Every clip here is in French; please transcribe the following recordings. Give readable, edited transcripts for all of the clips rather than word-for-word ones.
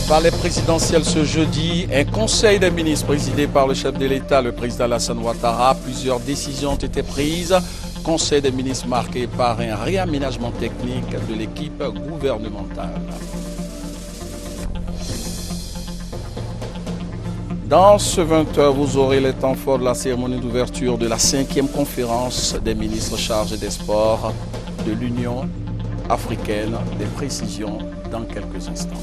Palais présidentiel ce jeudi, un conseil des ministres présidé par le chef de l'État, le président Alassane Ouattara. Plusieurs décisions ont été prises. Conseil des ministres marqué par un réaménagement technique de l'équipe gouvernementale. Dans ce 20h, vous aurez les temps forts de la cérémonie d'ouverture de la 5e conférence des ministres chargés des sports de l'Union africaine. Des précisions dans quelques instants.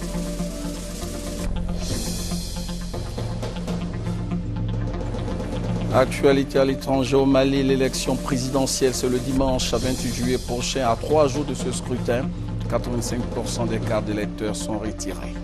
Actualité à l'étranger au Mali, l'élection présidentielle, c'est le dimanche 28 juillet prochain. À 3 jours de ce scrutin, 85% des cartes d'électeurs sont retirées.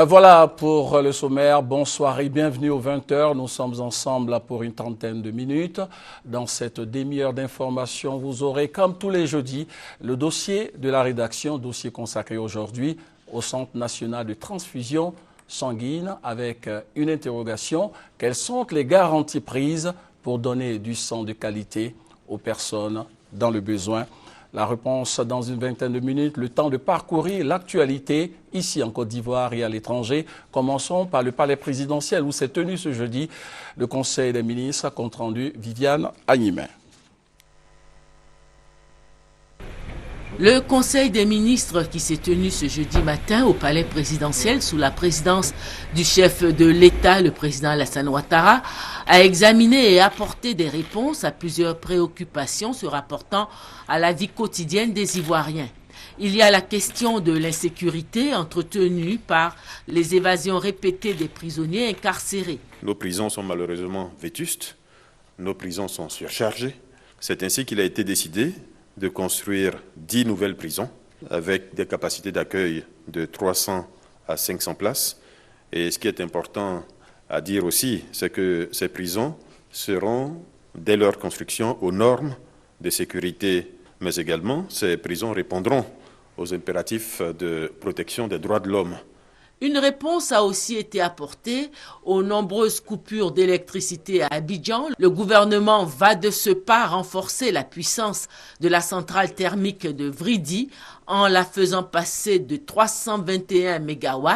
Voilà pour le sommaire. Bonsoir et bienvenue aux 20h. Nous sommes ensemble pour une trentaine de minutes. Dans cette demi-heure d'information, vous aurez, comme tous les jeudis, le dossier de la rédaction, dossier consacré aujourd'hui au Centre national de transfusion sanguine avec une interrogation. Quelles sont les garanties prises pour donner du sang de qualité aux personnes dans le besoin? La réponse dans une vingtaine de minutes, le temps de parcourir l'actualité ici en Côte d'Ivoire et à l'étranger. Commençons par le palais présidentiel où s'est tenu ce jeudi le Conseil des ministres, compte rendu Viviane Agnimet. Le Conseil des ministres qui s'est tenu ce jeudi matin au palais présidentiel sous la présidence du chef de l'État, le président Alassane Ouattara, a examiné et apporté des réponses à plusieurs préoccupations se rapportant à la vie quotidienne des Ivoiriens. Il y a la question de l'insécurité entretenue par les évasions répétées des prisonniers incarcérés. Nos prisons sont malheureusement vétustes, nos prisons sont surchargées. C'est ainsi qu'il a été décidé de construire 10 nouvelles prisons avec des capacités d'accueil de 300 à 500 places. Et ce qui est important à dire aussi, c'est que ces prisons seront, dès leur construction, aux normes de sécurité, mais également ces prisons répondront aux impératifs de protection des droits de l'homme. Une réponse a aussi été apportée aux nombreuses coupures d'électricité à Abidjan. Le gouvernement va de ce pas renforcer la puissance de la centrale thermique de Vridi en la faisant passer de 321 MW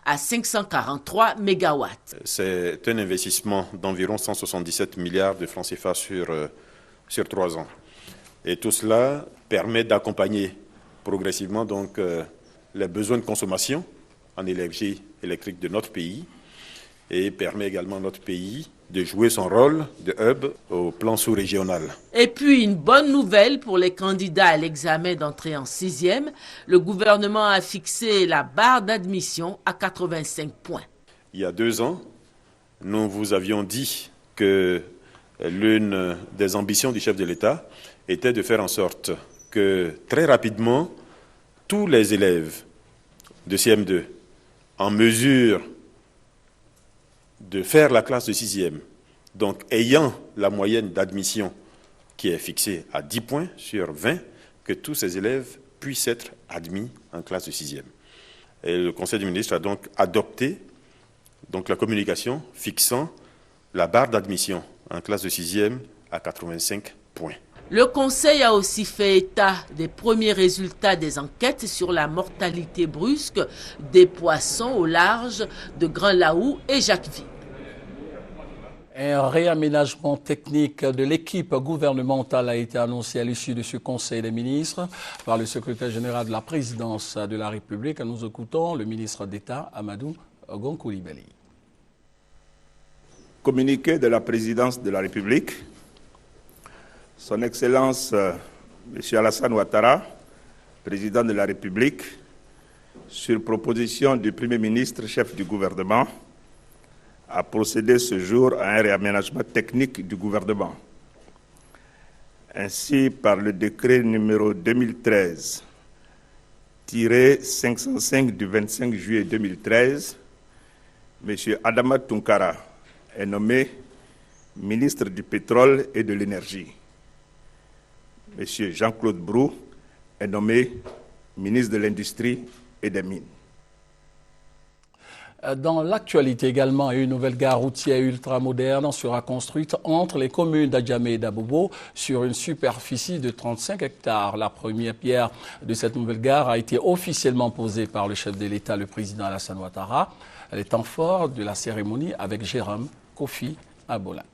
à 543 MW. C'est un investissement d'environ 177 milliards de francs CFA sur 3 ans. Et tout cela permet d'accompagner progressivement donc, les besoins de consommation en énergie électrique de notre pays et permet également à notre pays de jouer son rôle de hub au plan sous-régional. Et puis une bonne nouvelle pour les candidats à l'examen d'entrée en 6e, le gouvernement a fixé la barre d'admission à 85 points. Il y a 2 ans, nous vous avions dit que l'une des ambitions du chef de l'État était de faire en sorte que très rapidement, tous les élèves de CM2 en mesure de faire la classe de 6e, donc ayant la moyenne d'admission qui est fixée à 10 points sur 20, que tous ces élèves puissent être admis en classe de 6e. Et le Conseil des ministres a donc adopté donc, la communication fixant la barre d'admission en classe de 6e à 85 points. Le Conseil a aussi fait état des premiers résultats des enquêtes sur la mortalité brusque des poissons au large de Grand Laou et Jacquesville. Un réaménagement technique de l'équipe gouvernementale a été annoncé à l'issue de ce Conseil des ministres par le secrétaire général de la présidence de la République. Nous écoutons le ministre d'État, Amadou Gon Coulibaly. Communiqué de la présidence de la République. Son Excellence, M. Alassane Ouattara, président de la République, sur proposition du Premier ministre, chef du gouvernement, a procédé ce jour à un réaménagement technique du gouvernement. Ainsi, par le décret numéro 2013-505 du 25 juillet 2013, M. Adama Tounkara est nommé ministre du Pétrole et de l'Énergie. M. Jean-Claude Brou est nommé ministre de l'Industrie et des Mines. Dans l'actualité également, une nouvelle gare routière ultramoderne sera construite entre les communes d'Adjamé et d'Abobo sur une superficie de 35 hectares. La première pierre de cette nouvelle gare a été officiellement posée par le chef de l'État, le président Alassane Ouattara. Elle est en fort de la cérémonie avec Jérôme Kofi Abola.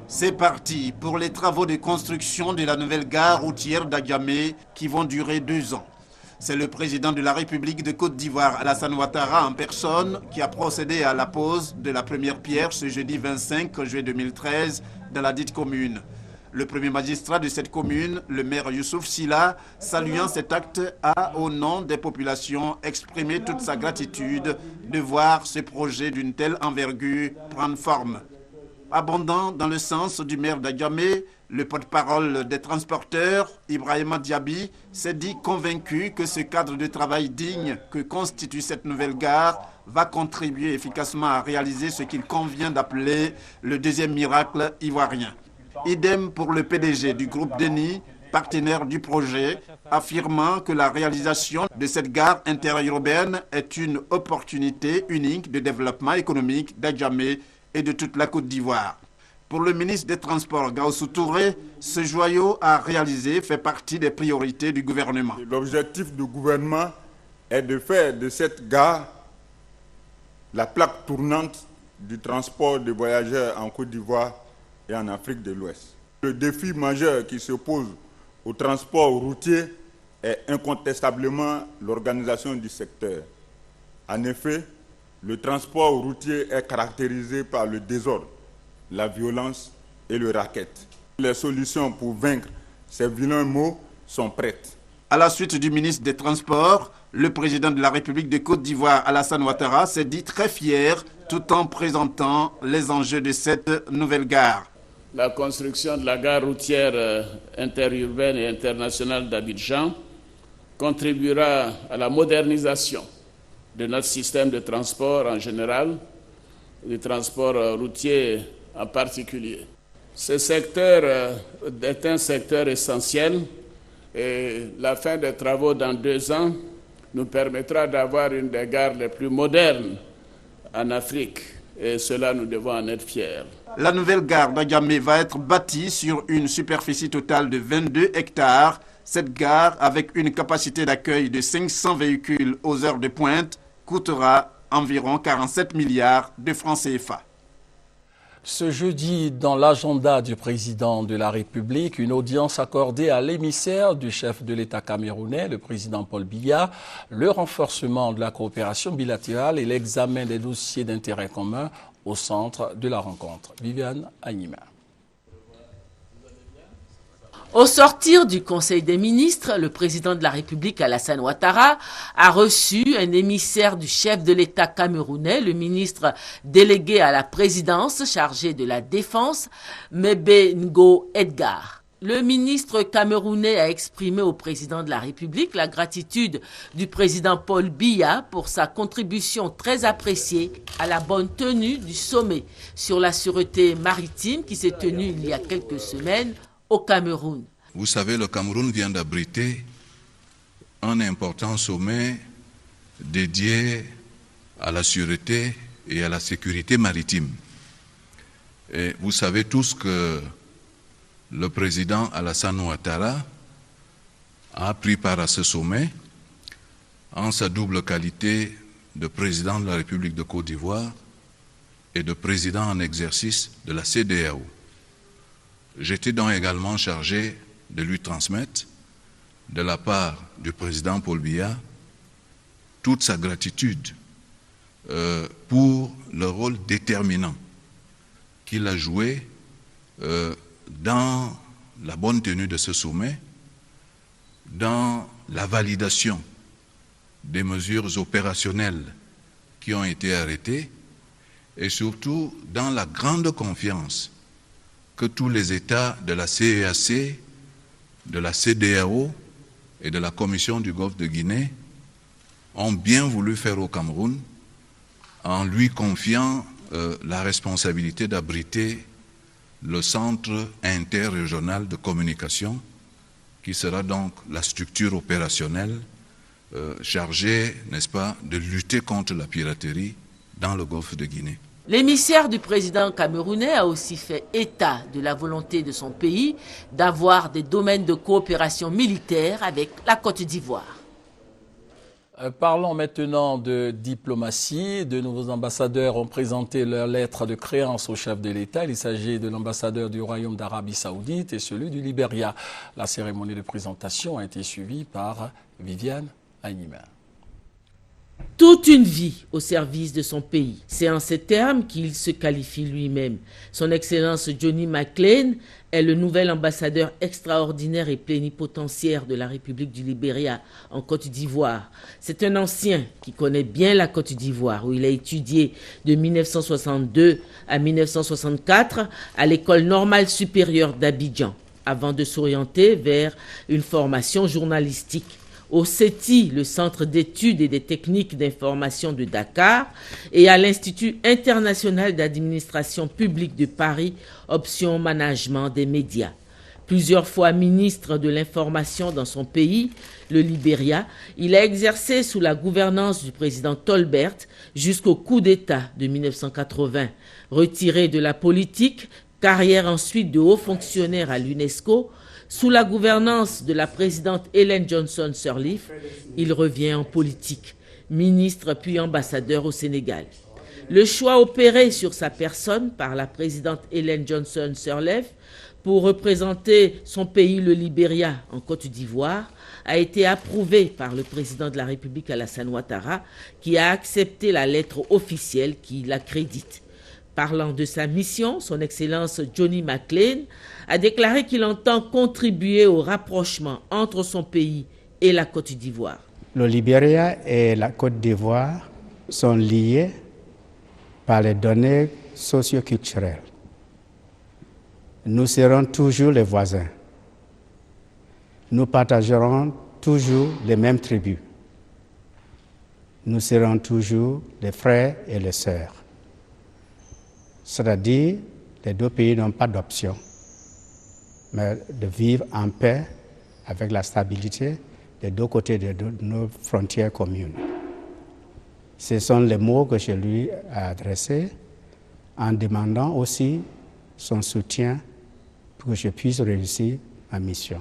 C'est parti pour les travaux de construction de la nouvelle gare routière d'Adjamé qui vont durer 2 ans. C'est le président de la République de Côte d'Ivoire, Alassane Ouattara, en personne, qui a procédé à la pose de la première pierre ce jeudi 25 juillet 2013 dans la dite commune. Le premier magistrat de cette commune, le maire Youssouf Silla, saluant cet acte, a, au nom des populations, exprimé toute sa gratitude de voir ce projet d'une telle envergure prendre forme. Abondant dans le sens du maire d'Adjamé, le porte-parole des transporteurs, Ibrahima Diaby, s'est dit convaincu que ce cadre de travail digne que constitue cette nouvelle gare va contribuer efficacement à réaliser ce qu'il convient d'appeler le deuxième miracle ivoirien. Idem pour le PDG du groupe Denis, partenaire du projet, affirmant que la réalisation de cette gare interurbaine est une opportunité unique de développement économique d'Adjamé et de toute la Côte d'Ivoire. Pour le ministre des Transports, Gaussou Touré, ce joyau à réaliser fait partie des priorités du gouvernement. L'objectif du gouvernement est de faire de cette gare la plaque tournante du transport de voyageurs en Côte d'Ivoire et en Afrique de l'Ouest. Le défi majeur qui se pose au transport routier est incontestablement l'organisation du secteur. En effet, le transport routier est caractérisé par le désordre, la violence et le racket. Les solutions pour vaincre ces vilains maux sont prêtes. À la suite du ministre des Transports, le président de la République de Côte d'Ivoire, Alassane Ouattara, s'est dit très fier tout en présentant les enjeux de cette nouvelle gare. La construction de la gare routière interurbaine et internationale d'Abidjan contribuera à la modernisation de notre système de transport en général, du transport routier en particulier. Ce secteur est un secteur essentiel et la fin des travaux dans 2 ans nous permettra d'avoir une des gares les plus modernes en Afrique et cela, nous devons en être fiers. La nouvelle gare d'Adjamé va être bâtie sur une superficie totale de 22 hectares. Cette gare, avec une capacité d'accueil de 500 véhicules aux heures de pointe, coûtera environ 47 milliards de francs CFA. Ce jeudi, dans l'agenda du président de la République, une audience accordée à l'émissaire du chef de l'État camerounais, le président Paul Biya, le renforcement de la coopération bilatérale et l'examen des dossiers d'intérêt commun au centre de la rencontre. Viviane Agnima. Au sortir du Conseil des ministres, le président de la République, Alassane Ouattara, a reçu un émissaire du chef de l'État camerounais, le ministre délégué à la présidence chargé de la Défense, Mebe Ngo Edgar. Le ministre camerounais a exprimé au président de la République la gratitude du président Paul Biya pour sa contribution très appréciée à la bonne tenue du sommet sur la sûreté maritime qui s'est tenu il y a quelques semaines au Cameroun. Vous savez, le Cameroun vient d'abriter un important sommet dédié à la sûreté et à la sécurité maritime. Et vous savez tous que le président Alassane Ouattara a pris part à ce sommet en sa double qualité de président de la République de Côte d'Ivoire et de président en exercice de la CEDEAO. J'étais donc également chargé de lui transmettre, de la part du président Paul Biya, toute sa gratitude pour le rôle déterminant qu'il a joué dans la bonne tenue de ce sommet, dans la validation des mesures opérationnelles qui ont été arrêtées et surtout dans la grande confiance que tous les États de la CEAC, de la CEDEAO et de la Commission du Golfe de Guinée ont bien voulu faire au Cameroun en lui confiant la responsabilité d'abriter le centre interrégional de communication qui sera donc la structure opérationnelle chargé, n'est-ce pas, de lutter contre la piraterie dans le golfe de Guinée. L'émissaire du président camerounais a aussi fait état de la volonté de son pays d'avoir des domaines de coopération militaire avec la Côte d'Ivoire. Parlons maintenant de diplomatie. De nouveaux ambassadeurs ont présenté leur lettre de créance au chef de l'État. Il s'agit de l'ambassadeur du Royaume d'Arabie Saoudite et celui du Libéria. La cérémonie de présentation a été suivie par Viviane Agnima. Toute une vie au service de son pays. C'est en ces termes qu'il se qualifie lui-même. Son Excellence Johnny McLean est le nouvel ambassadeur extraordinaire et plénipotentiaire de la République du Libéria en Côte d'Ivoire. C'est un ancien qui connaît bien la Côte d'Ivoire, où il a étudié de 1962 à 1964 à l'École normale supérieure d'Abidjan, avant de s'orienter vers une formation journalistique au CETI, le Centre d'études et des techniques d'information de Dakar, et à l'Institut international d'administration publique de Paris, option management des médias. Plusieurs fois ministre de l'information dans son pays, le Libéria, il a exercé sous la gouvernance du président Tolbert jusqu'au coup d'État de 1980. Retiré de la politique, carrière ensuite de haut fonctionnaire à l'UNESCO, sous la gouvernance de la présidente Ellen Johnson Sirleaf, il revient en politique, ministre puis ambassadeur au Sénégal. Le choix opéré sur sa personne par la présidente Ellen Johnson Sirleaf pour représenter son pays, le Libéria, en Côte d'Ivoire, a été approuvé par le président de la République Alassane Ouattara, qui a accepté la lettre officielle qui l'accrédite. Parlant de sa mission, son Excellence Johnny McLean a déclaré qu'il entend contribuer au rapprochement entre son pays et la Côte d'Ivoire. Le Libéria et la Côte d'Ivoire sont liés par les données socio-culturelles. Nous serons toujours les voisins. Nous partagerons toujours les mêmes tribus. Nous serons toujours les frères et les sœurs. C'est-à-dire, les deux pays n'ont pas d'option, mais de vivre en paix avec la stabilité des deux côtés de nos frontières communes. Ce sont les mots que je lui ai adressés en demandant aussi son soutien pour que je puisse réussir ma mission.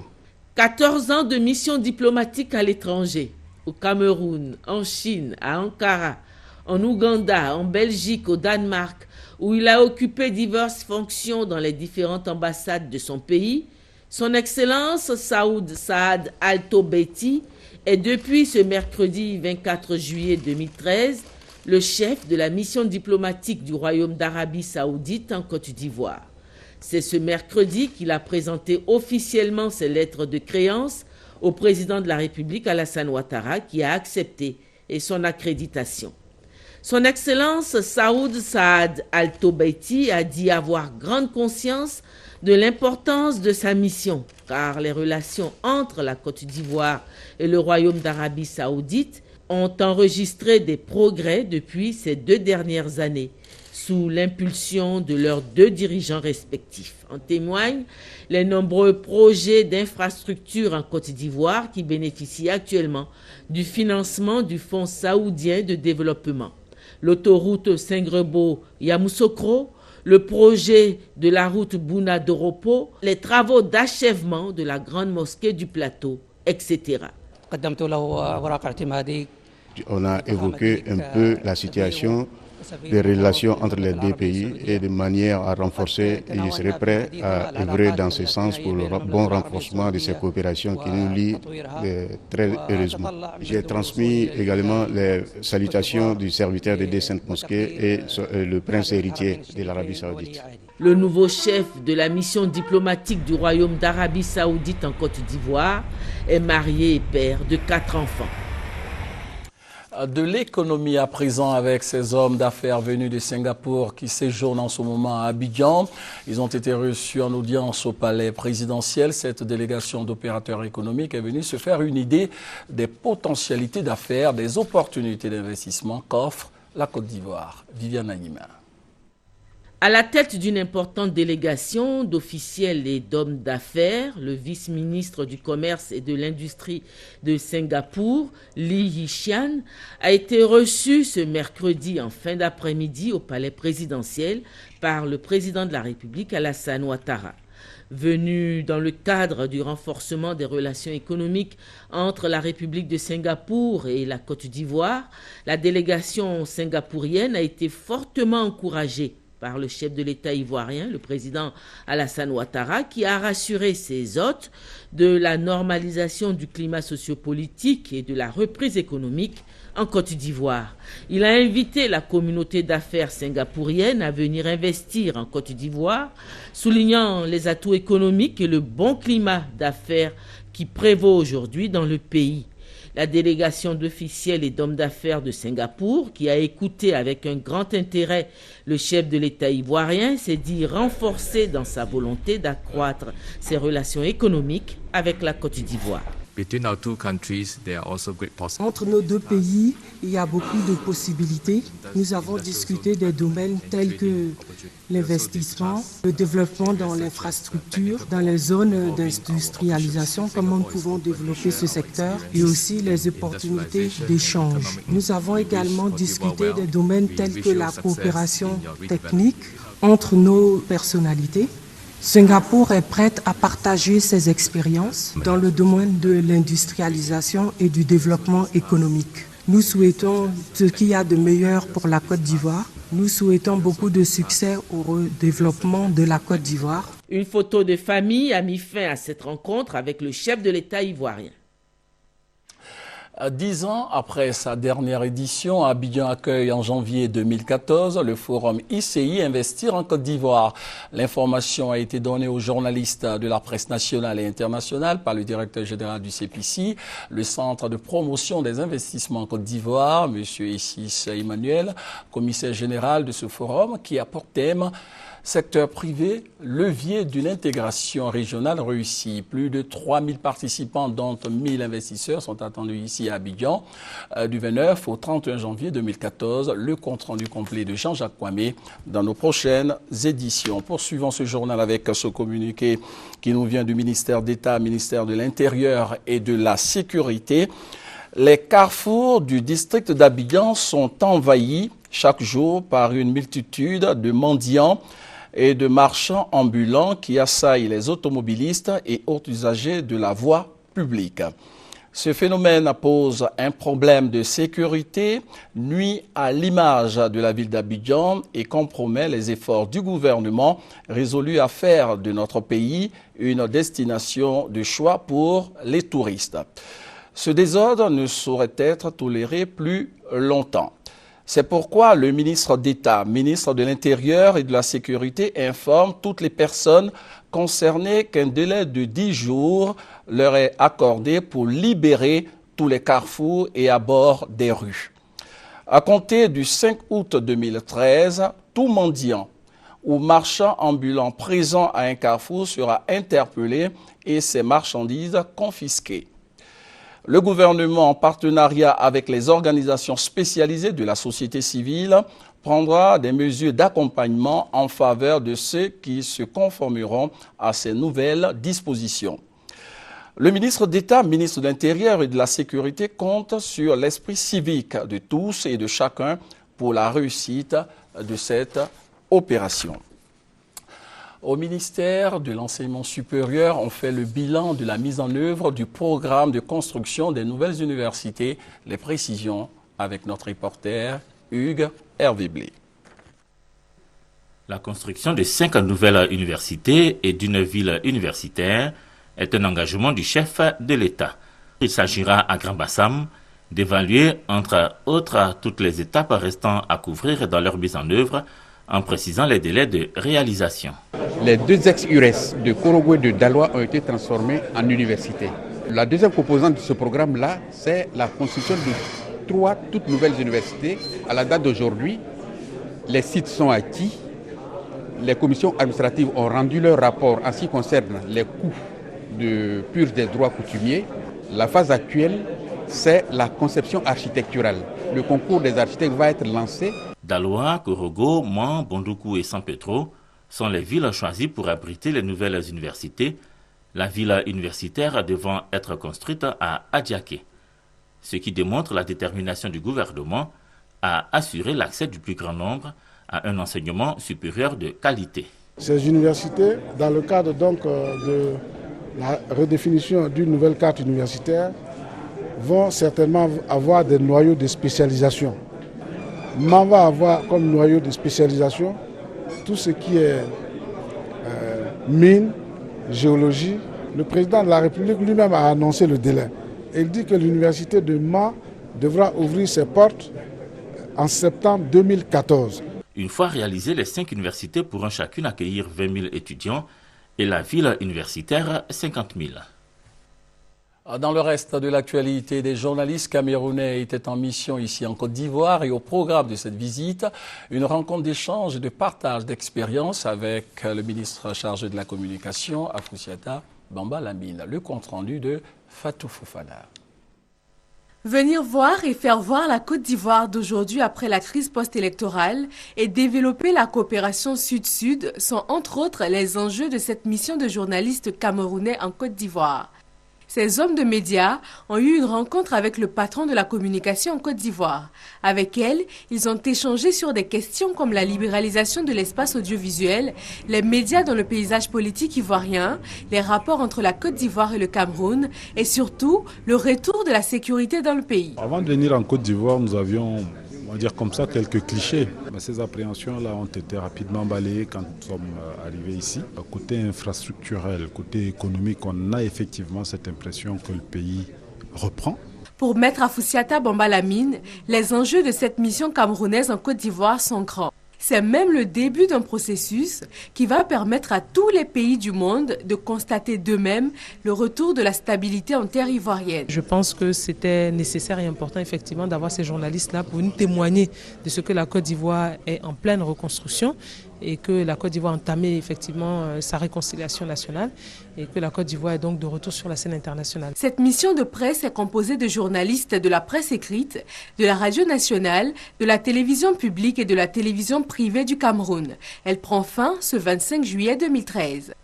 14 ans de mission diplomatique à l'étranger, au Cameroun, en Chine, à Ankara, en Ouganda, en Belgique, au Danemark, où il a occupé diverses fonctions dans les différentes ambassades de son pays, son Excellence Saoud Saad Al-Tobeiti est depuis ce mercredi 24 juillet 2013 le chef de la mission diplomatique du Royaume d'Arabie Saoudite en Côte d'Ivoire. C'est ce mercredi qu'il a présenté officiellement ses lettres de créance au président de la République Alassane Ouattara, qui a accepté et son accréditation. Son Excellence Saoud Saad Al-Tobeiti a dit avoir grande conscience de l'importance de sa mission, car les relations entre la Côte d'Ivoire et le Royaume d'Arabie Saoudite ont enregistré des progrès depuis ces 2 dernières années, sous l'impulsion de leurs 2 dirigeants respectifs. En témoignent les nombreux projets d'infrastructures en Côte d'Ivoire qui bénéficient actuellement du financement du Fonds saoudien de développement. L'autoroute Sengrebo-Yamoussoukro, le projet de la route Bouna-Doropo, les travaux d'achèvement de la grande mosquée du plateau, etc. On a évoqué un peu la situation des relations entre les 2 pays et de manière à renforcer, et je serai prêt à œuvrer dans ce sens pour le bon renforcement de ces coopérations qui nous lient très heureusement. J'ai transmis également les salutations du serviteur des 2 saintes mosquées et le prince héritier de l'Arabie Saoudite. Le nouveau chef de la mission diplomatique du Royaume d'Arabie Saoudite en Côte d'Ivoire est marié et père de 4 enfants. De l'économie à présent avec ces hommes d'affaires venus de Singapour qui séjournent en ce moment à Abidjan. Ils ont été reçus en audience au palais présidentiel. Cette délégation d'opérateurs économiques est venue se faire une idée des potentialités d'affaires, des opportunités d'investissement qu'offre la Côte d'Ivoire. Viviane Agnima. À la tête d'une importante délégation d'officiels et d'hommes d'affaires, le vice-ministre du Commerce et de l'Industrie de Singapour, Lee Yi-Shian, a été reçu ce mercredi en fin d'après-midi au palais présidentiel par le président de la République, Alassane Ouattara. Venu dans le cadre du renforcement des relations économiques entre la République de Singapour et la Côte d'Ivoire, la délégation singapourienne a été fortement encouragée par le chef de l'État ivoirien, le président Alassane Ouattara, qui a rassuré ses hôtes de la normalisation du climat sociopolitique et de la reprise économique en Côte d'Ivoire. Il a invité la communauté d'affaires singapourienne à venir investir en Côte d'Ivoire, soulignant les atouts économiques et le bon climat d'affaires qui prévaut aujourd'hui dans le pays. La délégation d'officiels et d'hommes d'affaires de Singapour, qui a écouté avec un grand intérêt le chef de l'État ivoirien, s'est dit renforcée dans sa volonté d'accroître ses relations économiques avec la Côte d'Ivoire. Entre nos deux pays, il y a beaucoup de possibilités. Nous avons discuté des domaines tels que l'investissement, le développement dans l'infrastructure, dans les zones d'industrialisation, comment nous pouvons développer ce secteur, et aussi les opportunités d'échange. Nous avons également discuté des domaines tels que la coopération technique entre nos personnalités. Singapour est prête à partager ses expériences dans le domaine de l'industrialisation et du développement économique. Nous souhaitons ce qu'il y a de meilleur pour la Côte d'Ivoire. Nous souhaitons beaucoup de succès au développement de la Côte d'Ivoire. Une photo de famille a mis fin à cette rencontre avec le chef de l'État ivoirien. 10 ans après sa dernière édition, Abidjan accueille en janvier 2014 le forum ICI Investir en Côte d'Ivoire. L'information a été donnée aux journalistes de la presse nationale et internationale par le directeur général du CPC, le Centre de promotion des investissements en Côte d'Ivoire, M. Issis Emmanuel, commissaire général de ce forum, qui a pour thème secteur privé, levier d'une intégration régionale réussie. Plus de 3000 participants, dont 1000 investisseurs, sont attendus ici à Abidjan du 29 au 31 janvier 2014. Le compte-rendu complet de Jean-Jacques Kwame dans nos prochaines éditions. Poursuivons ce journal avec ce communiqué qui nous vient du ministère d'État, ministère de l'Intérieur et de la Sécurité. Les carrefours du district d'Abidjan sont envahis chaque jour par une multitude de mendiants et de marchands ambulants qui assaillent les automobilistes et autres usagers de la voie publique. Ce phénomène pose un problème de sécurité, nuit à l'image de la ville d'Abidjan et compromet les efforts du gouvernement résolu à faire de notre pays une destination de choix pour les touristes. Ce désordre ne saurait être toléré plus longtemps. C'est pourquoi le ministre d'État, ministre de l'Intérieur et de la Sécurité informe toutes les personnes concernées qu'un délai de 10 jours leur est accordé pour libérer tous les carrefours et abords des rues. À compter du 5 août 2013, tout mendiant ou marchand ambulant présent à un carrefour sera interpellé et ses marchandises confisquées. Le gouvernement, en partenariat avec les organisations spécialisées de la société civile, prendra des mesures d'accompagnement en faveur de ceux qui se conformeront à ces nouvelles dispositions. Le ministre d'État, ministre de l'Intérieur et de la Sécurité compte sur l'esprit civique de tous et de chacun pour la réussite de cette opération. Au ministère de l'Enseignement supérieur, on fait le bilan de la mise en œuvre du programme de construction des nouvelles universités. Les précisions avec notre reporter Hugues Hervé-Blé. La construction de 5 nouvelles universités et d'une ville universitaire est un engagement du chef de l'État. Il s'agira à Grand Bassam d'évaluer, entre autres, toutes les étapes restant à couvrir dans leur mise en œuvre, en précisant les délais de réalisation. Les 2 ex-URES de Korogwe et de Daloa ont été transformés en universités. La deuxième composante de ce programme-là, c'est la construction de 3 toutes nouvelles universités. À la date d'aujourd'hui, les sites sont acquis. Les commissions administratives ont rendu leur rapport en ce qui concerne les coûts de purge des droits coutumiers. La phase actuelle, c'est la conception architecturale. Le concours des architectes va être lancé. Daloa, Korogo, Man, Bondoukou et San Pedro sont les villes choisies pour abriter les nouvelles universités, la ville universitaire devant être construite à Adiaké, ce qui démontre la détermination du gouvernement à assurer l'accès du plus grand nombre à un enseignement supérieur de qualité. Ces universités, dans le cadre donc de la redéfinition d'une nouvelle carte universitaire, vont certainement avoir des noyaux de spécialisation. Man va avoir comme noyau de spécialisation tout ce qui est mine, géologie. Le président de la République lui-même a annoncé le délai. Il dit que l'université de Man devra ouvrir ses portes en septembre 2014. Une fois réalisées, les 5 universités pourront chacune accueillir 20 000 étudiants et la ville universitaire 50 000. Dans le reste de l'actualité, des journalistes camerounais étaient en mission ici en Côte d'Ivoire et au programme de cette visite, une rencontre d'échange et de partage d'expériences avec le ministre chargé de la communication, Afoussiata Bamba Lamine. Le compte-rendu de Fatou Fofana. Venir voir et faire voir la Côte d'Ivoire d'aujourd'hui après la crise post-électorale et développer la coopération Sud-Sud sont entre autres les enjeux de cette mission de journalistes camerounais en Côte d'Ivoire. Ces hommes de médias ont eu une rencontre avec le patron de la communication en Côte d'Ivoire. Avec elle, ils ont échangé sur des questions comme la libéralisation de l'espace audiovisuel, les médias dans le paysage politique ivoirien, les rapports entre la Côte d'Ivoire et le Cameroun et surtout le retour de la sécurité dans le pays. Avant de venir en Côte d'Ivoire, nous avions, on va dire comme ça, quelques clichés. Ces appréhensions-là ont été rapidement balayées quand nous sommes arrivés ici. Côté infrastructurel, côté économique, on a effectivement cette impression que le pays reprend. Pour Maître Afoussiata Bamba Lamine, les enjeux de cette mission camerounaise en Côte d'Ivoire sont grands. C'est même le début d'un processus qui va permettre à tous les pays du monde de constater d'eux-mêmes le retour de la stabilité en terre ivoirienne. Je pense que c'était nécessaire et important effectivement d'avoir ces journalistes-là pour nous témoigner de ce que la Côte d'Ivoire est en pleine reconstruction et que la Côte d'Ivoire a entamé effectivement sa réconciliation nationale et que la Côte d'Ivoire est donc de retour sur la scène internationale. Cette mission de presse est composée de journalistes de la presse écrite, de la radio nationale, de la télévision publique et de la télévision privée du Cameroun. Elle prend fin ce 25 juillet 2013.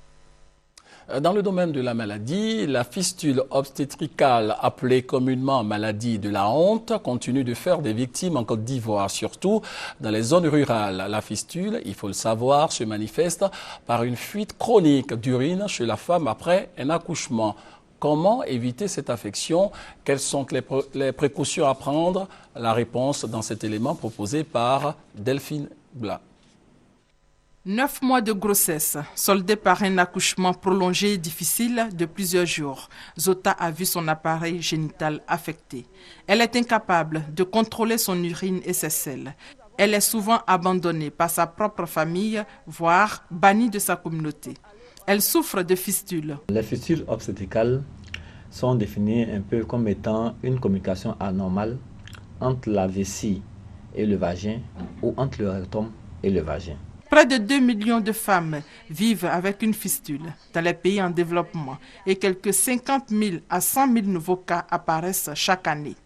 Dans le domaine de la maladie, la fistule obstétricale, appelée communément maladie de la honte, continue de faire des victimes en Côte d'Ivoire, surtout dans les zones rurales. La fistule, il faut le savoir, se manifeste par une fuite chronique d'urine chez la femme après un accouchement. Comment éviter cette affection? Quelles sont les précautions à prendre? La réponse dans cet élément proposé par Delphine Blas. 9 mois de grossesse, soldés par un accouchement prolongé et difficile de plusieurs jours. Zota a vu son appareil génital affecté. Elle est incapable de contrôler son urine et ses selles. Elle est souvent abandonnée par sa propre famille, voire bannie de sa communauté. Elle souffre de fistules. Les fistules obstétricales sont définies un peu comme étant une communication anormale entre la vessie et le vagin ou entre le rectum et le vagin. Près de 2 millions de femmes vivent avec une fistule dans les pays en développement et quelques 50 000 à 100 000 nouveaux cas apparaissent chaque année.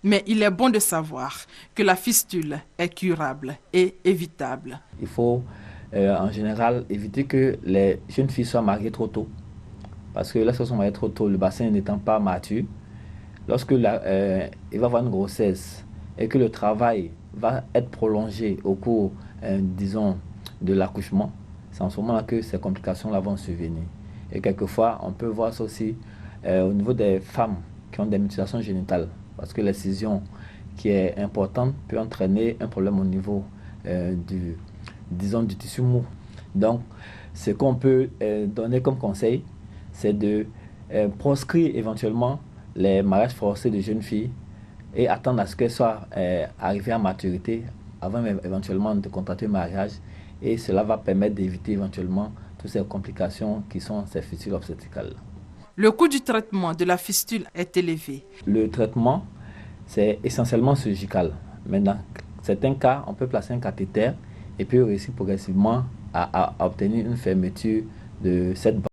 Mais il est bon de savoir que la fistule est curable et évitable. Il faut en général éviter que les jeunes filles soient mariées trop tôt. Parce que lorsqu'elles sont mariées trop tôt, le bassin n'étant pas mature, lorsque il va y avoir une grossesse et que le travail va être prolongé au cours, disons, de l'accouchement, c'est en ce moment-là que ces complications-là vont survenir. Et quelquefois, on peut voir ça aussi au niveau des femmes qui ont des mutilations génitales, parce que l'excision qui est importante peut entraîner un problème au niveau du tissu mou. Donc, ce qu'on peut donner comme conseil, c'est de proscrire éventuellement les mariages forcés de jeunes filles et attendre à ce qu'elles soient arrivées à maturité avant éventuellement de contracter un mariage. Et cela va permettre d'éviter éventuellement toutes ces complications qui sont ces fistules obstétricales. Le coût du traitement de la fistule est élevé. Le traitement, c'est essentiellement surgical. Mais dans certains cas, on peut placer un cathéter et puis réussir progressivement à obtenir une fermeture de cette